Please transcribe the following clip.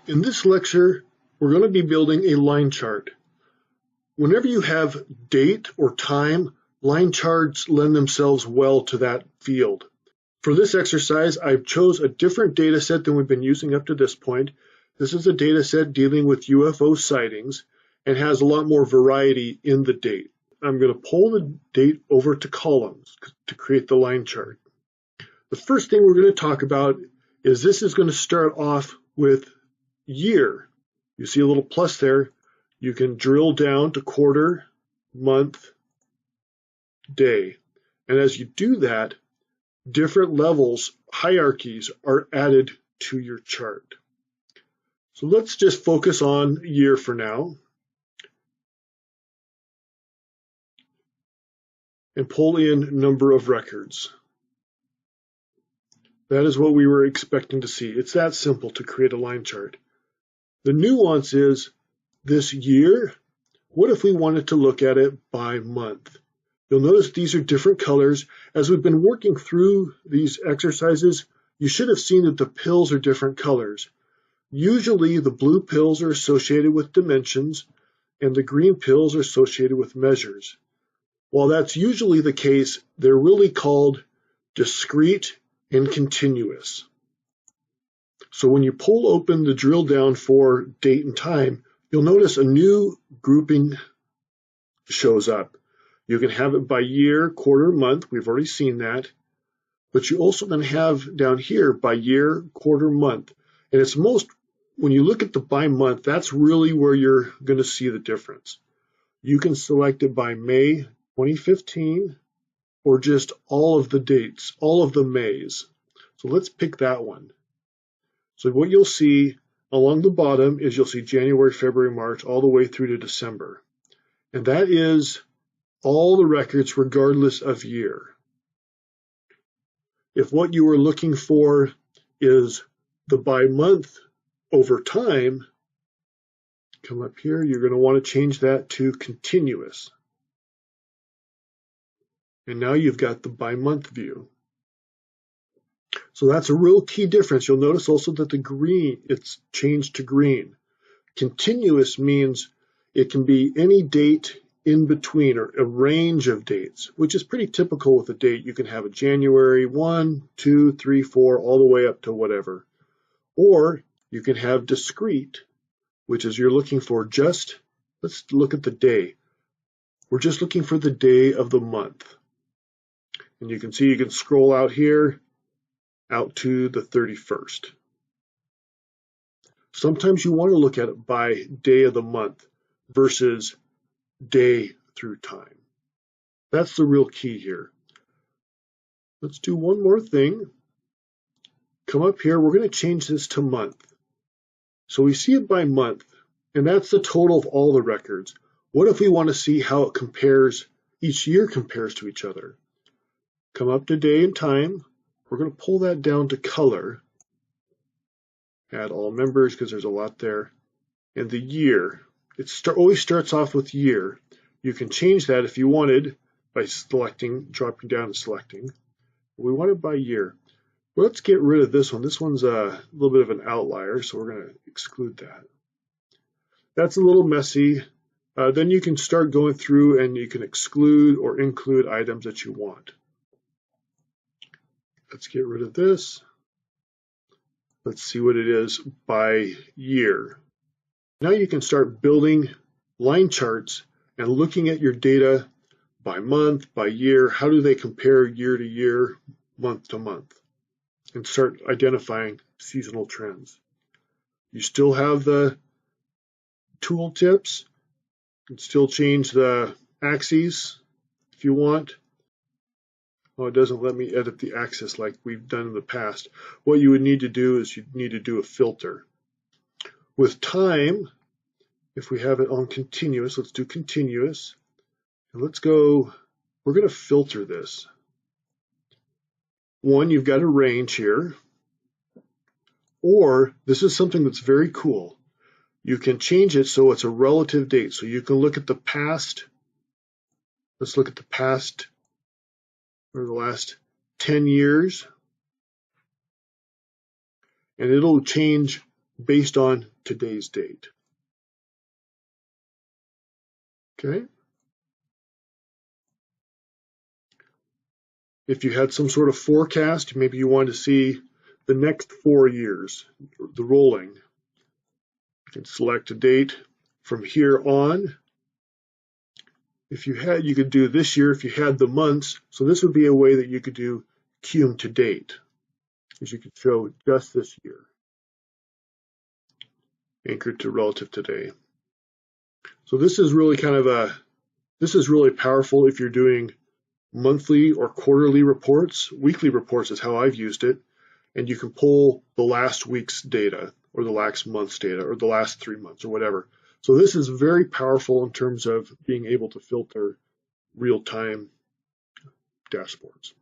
In this lecture, we're going to be building a line chart. Whenever you have date or time, line charts lend themselves well to that field. For this exercise, I've chose a different data set than we've been using up to this point. This is a data set dealing with UFO sightings and has a lot more variety in the date. I'm going to pull the date over to columns to create the line chart. The first thing we're going to talk about is this is going to start off with year. You see a little plus there. You can drill down to quarter, month, day. And as you do that, different levels, hierarchies are added to your chart. So let's just focus on year for now. And pull in number of records. That is what we were expecting to see. It's that simple to create a line chart. The nuance is this year, what if we wanted to look at it by month? You'll notice these are different colors. As we've been working through these exercises, you should have seen that the pills are different colors. Usually the blue pills are associated with dimensions and the green pills are associated with measures. While that's usually the case, they're really called discrete and continuous. So when you pull open the drill down for date and time, you'll notice a new grouping shows up. You can have it by year, quarter, month. We've already seen that. But you also then have down here by year, quarter, month. And it's most, when you look at the by month, that's really where you're going to see the difference. You can select it by May 2015 or just all of the dates, all of the Mays. So let's pick that one. So what you'll see along the bottom is you'll see January, February, March, all the way through to December. And that is all the records regardless of year. If what you are looking for is the by month over time, come up here, you're going to want to change that to continuous. And now you've got the by month view. So that's a real key difference. You'll notice also that the green, it's changed to green. Continuous means it can be any date in between or a range of dates, which is pretty typical with a date. You can have a January 1, 2, 3, 4, all the way up to whatever. Or you can have discrete, which is you're looking for just, let's look at the day. We're just looking for the day of the month. And you can see you can scroll out here, out to the 31st. Sometimes you want to look at it by day of the month versus day through time. That's the real key here. Let's do one more thing. Come up here, we're going to change this to month. So we see it by month, and that's the total of all the records. What if we want to see how it compares, each year compares to each other? Come up to day and time. We're going to pull that down to color. Add all members because there's a lot there. And the year. It always starts off with year. You can change that if you wanted by selecting, dropping down and selecting. We want it by year. Well, let's get rid of this one. This one's a little bit of an outlier, so we're going to exclude that. That's a little messy. Then you can start going through and you can exclude or include items that you want. Let's get rid of this. Let's see what it is by year. Now you can start building line charts and looking at your data by month, by year. How do they compare year to year, month to month? And start identifying seasonal trends. You still have the tool tips. You can still change the axes if you want. Oh, it doesn't let me edit the axis like we've done in the past. What you would need to do is you'd need to do a filter. With time, if we have it on continuous, let's do continuous. And let's go, we're going to filter this. One, you've got a range here. Or, this is something that's very cool. You can change it so it's a relative date. So you can look at the past. Let's look at the past or the last 10 years. And it'll change based on today's date. Okay. If you had some sort of forecast, maybe you wanted to see the next 4 years, the rolling, you can select a date from here on. If you had, you could do this year if you had the months. So this would be a way that you could do cum to date, because you could show just this year, anchored to relative today. So this is really this is really powerful if you're doing monthly or quarterly reports. Weekly reports is how I've used it. And you can pull the last week's data or the last month's data or the last 3 months or whatever. So this is very powerful in terms of being able to filter real-time dashboards.